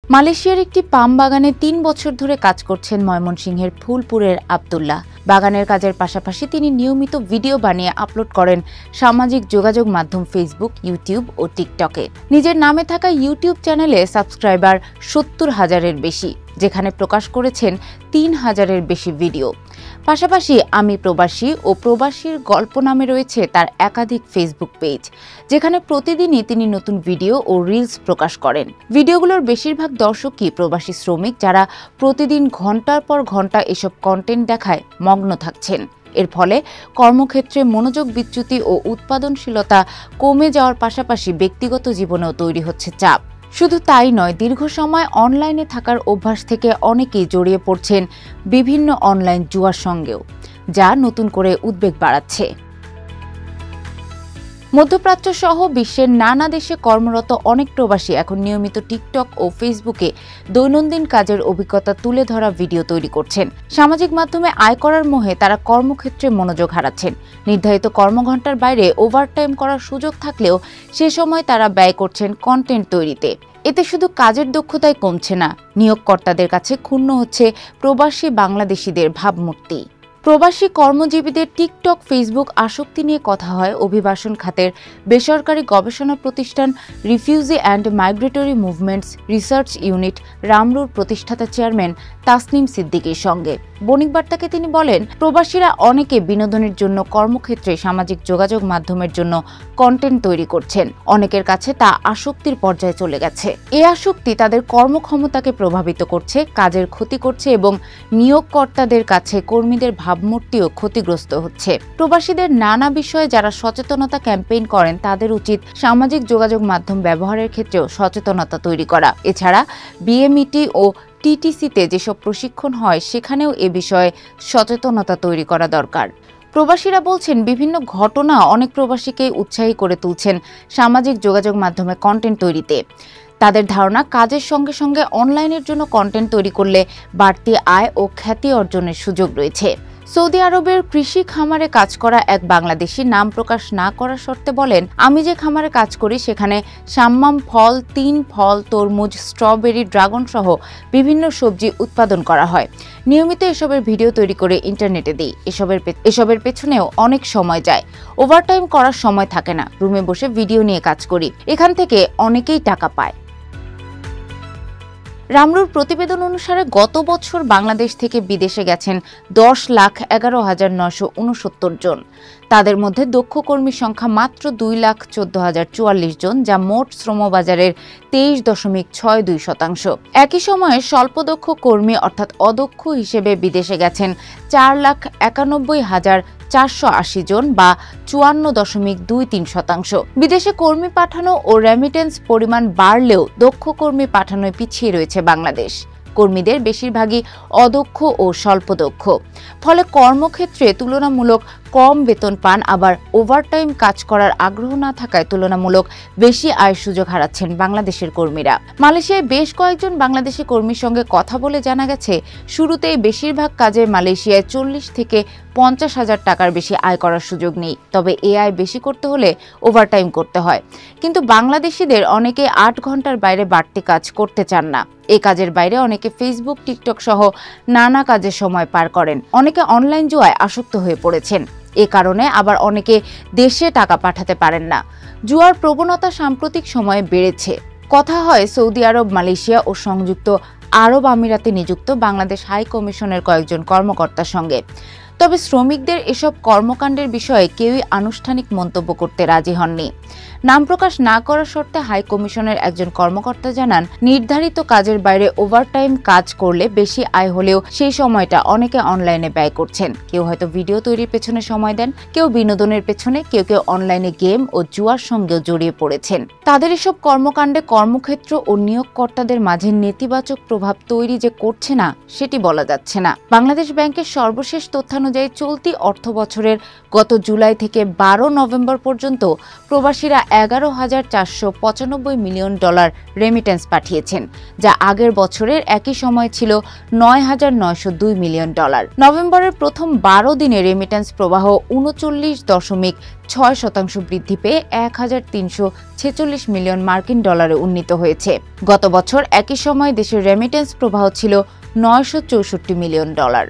মালয়েশিয়ার একটি পাম বাগানে ৩ বছর ধরে কাজ করছেন ময়মনসিংহের ফুলপুরের আব্দুল্লাহ। বাগানের কাজের পাশাপাশি তিনি নিয়মিত ভিডিও বানিয়ে আপলোড করেন সামাজিক যোগাযোগ মাধ্যম ফেসবুক, ইউটিউব ও টিকটকে। নিজের নামে থাকা ইউটিউব চ্যানেলে সাবস্ক্রাইবার ৭০,০০০-এর বেশি, যেখানে প্রকাশ করেছেন ৩,০০০-এর বেশি ভিডিও। পাশাপাশি আমি প্রবাসী ও প্রবাসীর গল্প নামে রয়েছে তার একাধিক ফেসবুক পেজ, যেখানে প্রতিদিনই তিনি নতুন ভিডিও ও রিলস প্রকাশ করেন। ভিডিওগুলোর বেশিরভাগ দর্শকই প্রবাসী শ্রমিক, যারা প্রতিদিন ঘন্টার পর ঘন্টা এসব কন্টেন্ট দেখায় মগ্ন থাকছেন। এর ফলে কর্মক্ষেত্রে মনোযোগ বিচ্যুতি ও উৎপাদনশীলতা কমে যাওয়ার পাশাপাশি ব্যক্তিগত জীবনেও তৈরি হচ্ছে চাপ। শুধু তাই নয়, দীর্ঘ সময় অনলাইনে থাকার অভ্যাস থেকে অনেকেই জড়িয়ে পড়ছেন বিভিন্ন অনলাইন জুয়ার সঙ্গেও, যা নতুন করে উদ্বেগ বাড়াচ্ছে। মধ্যপ্রাচ্য সহ বিশ্বের নানা দেশে কর্মরত অনেক প্রবাসী এখন নিয়মিত টিকটক ও ফেসবুকে দৈনন্দিন কাজের অভিজ্ঞতা তুলে ধরা ভিডিও তৈরি করছেন। সামাজিক মাধ্যমে আয় করার মোহে তারা কর্মক্ষেত্রে মনোযোগ হারাচ্ছেন। নির্ধারিত কর্মঘণ্টার বাইরে ওভারটাইম করার সুযোগ থাকলেও সে সময় তারা ব্যয় করছেন কন্টেন্ট তৈরিতে। এতে শুধু কাজের দক্ষতাই কমছে না, নিয়োগকর্তাদের কাছে ক্ষুণ্ণ হচ্ছে প্রবাসী বাংলাদেশিদের ভাবমূর্তি। প্রবাসী কর্মজীবীদের টিকটক, ফেসবুক আসক্তি নিয়ে কথা হয় অভিবাসন খাতের বেসরকারি গবেষণা প্রতিষ্ঠান refugee and migratory movements research unit রামরুর প্রতিষ্ঠাতা চেয়ারম্যান তাসনিম সিদ্দিকীর সঙ্গে। বণিক বার্তাকে তিনি বলেন, প্রবাসীরা অনেকে বিনোদনের জন্য কর্মক্ষেত্রে সামাজিক যোগাযোগ মাধ্যমের জন্য কন্টেন্ট তৈরি করছেন। অনেকের কাছে তা আসক্তির পর্যায়ে চলে গেছে। এই আসক্তি তাদের কর্মক্ষমতাকে প্রভাবিত করছে, কাজের ক্ষতি করছে এবং নিয়োগকর্তাদের কাছে কর্মীদের ভাবমূর্তিও ক্ষতিগ্রস্ত হচ্ছে। প্রবাসীদের নানা বিষয়ে যারা সচেতনতা ক্যাম্পেইন করেন, তাদের উচিত সামাজিক যোগাযোগ মাধ্যম ব্যবহারের ক্ষেত্রেও সচেতনতা তৈরি করা। এছাড়া বিএমইটি ও টিটিসিতে যেসব প্রশিক্ষণ হয়, সেখানেও এ বিষয়ে সচেতনতা তৈরি করা দরকার। প্রবাসীরা বলছেন, বিভিন্ন ঘটনা অনেক প্রবাসীকে উৎসাহী করে তুলছেন সামাজিক যোগাযোগ মাধ্যমে কন্টেন্ট তৈরিতে। তাদের ধারণা, কাজের সঙ্গে সঙ্গে অনলাইনের জন্য কন্টেন্ট তৈরি করলে বাড়তি আয় ও খ্যাতি অর্জনের সুযোগ রয়েছে। সৌদি আরবের কৃষি খামারে কাজ করা এক বাংলাদেশি নাম প্রকাশ না করার শর্তে বলেন, আমি যে খামারে কাজ করি সেখানে সাম্মাম ফল, ৩ ফল, তরমুজ, স্ট্রবেরি, ড্রাগন সহ বিভিন্ন সবজি উৎপাদন করা হয়। নিয়মিত এসবের ভিডিও তৈরি করে ইন্টারনেটে দিই। এসবের পেছনেও অনেক সময় যায়। ওভারটাইম করার সময় থাকে না। রুমে বসে ভিডিও নিয়ে কাজ করি। এখান থেকে অনেকেই টাকা পায়। রামরুর প্রতিবেদন অনুসারে গত বছর বাংলাদেশ থেকে বিদেশে গেছেন ১০,১১,৯৬৯ জন। তাদের মধ্যে দক্ষ কর্মীর সংখ্যা মাত্র ২,১৪,০৪৪ জন, যা মোট শ্রমবাজারের ২৩.৬২%। একই সময়ে স্বল্পদক্ষ কর্মী অর্থাৎ অদক্ষ হিসেবে বিদেশে গেছেন ৪,৯১,৪৮০ জন বা ৫৪.২৩%। বিদেশে কর্মী পাঠানো ও রেমিটেন্স পরিমাণ বাড়লেও দক্ষ কর্মী পাঠানোয় পিছিয়ে রয়েছে বাংলাদেশ। কর্মীদের বেশিরভাগই অদক্ষ ও স্বল্পদক্ষ, ফলে কর্মক্ষেত্রে তুলনামূলক কম বেতন পান। আবার ওভারটাইম কাজ করার আগ্রহ না থাকায় তুলনামূলক বেশি আয়ের সুযোগ হারাচ্ছেন বাংলাদেশের কর্মীরা। মালয়েশিয়ায় বেশ কয়েকজন বাংলাদেশি কর্মীর সঙ্গে কথা বলে জানা গেছে, শুরুতেই বেশিরভাগ কাজে মালয়েশিয়ায় ৪০ থেকে ৫০,০০০ টাকার বেশি আয় করার সুযোগ নেই। তবে এ আয় বেশি করতে হলে ওভারটাইম করতে হয়। কিন্তু বাংলাদেশিদের অনেকে ৮ ঘন্টার বাইরে বাড়তি কাজ করতে চান না। এই কাজের বাইরে অনেকে ফেসবুক, টিকটক সহ নানা কাজে সময় পার করেন। অনেকে অনলাইন জুয়ায় আসক্ত হয়ে পড়েছেন। এ কারণে আবার অনেকে দেশে টাকা পাঠাতে পারেন না। জুয়ার প্রবণতা সাম্প্রতিক সময়ে বেড়েছে। কথা হয় সৌদি আরব, মালয়েশিয়া ও সংযুক্ত আরব আমিরাতে নিযুক্ত বাংলাদেশ হাই কমিশনের কয়েকজন কর্মকর্তার সঙ্গে। তবে শ্রমিকদের এসব কর্মকাণ্ডের বিষয়ে কেউই আনুষ্ঠানিক মন্তব্য করতে রাজি হননি। নাম প্রকাশ না করার শর্তে হাই কমিশনের একজন কর্মকর্তা জানান, নির্ধারিত কাজের বাইরে ওভারটাইম কাজ করলে বেশি আয় হলেও সেই সময়টা অনেকে অনলাইনে ব্যয় করছেন। কেউ হয়তো ভিডিও তৈরির পেছনে সময় দেন, কেউ বিনোদনের পেছনে, কেউ অনলাইনে গেম ও জুয়ার সঙ্গেও জড়িয়ে পড়েছেন। তাদের এসব কর্মকাণ্ডে কর্মক্ষেত্র ও নিয়োগকর্তাদের মাঝে নেতিবাচক প্রভাব তৈরি যে করছে না, সেটি বলা যাচ্ছে না। বাংলাদেশ ব্যাংকের সর্বশেষ তথ্যানুযায়ী চলতি অর্থবছরের গত জুলাই থেকে 12 নভেম্বর পর্যন্ত প্রবাসীরা 11,495 মিলিয়ন ডলার রেমিটেন্স পাঠিয়েছেন, যা আগের বছরের একই সময় ছিল 9,902 মিলিয়ন ডলার। নভেম্বরের প্রথম 12 দিনে রেমিটেন্স প্রবাহ 39.6% বৃদ্ধি পেয়ে 1,346 মিলিয়ন মার্কিন ডলারে উন্নীত হয়েছে। গত বছর একই সময় দেশের রেমিটেন্স প্রবাহ ছিল 964 মিলিয়ন ডলার।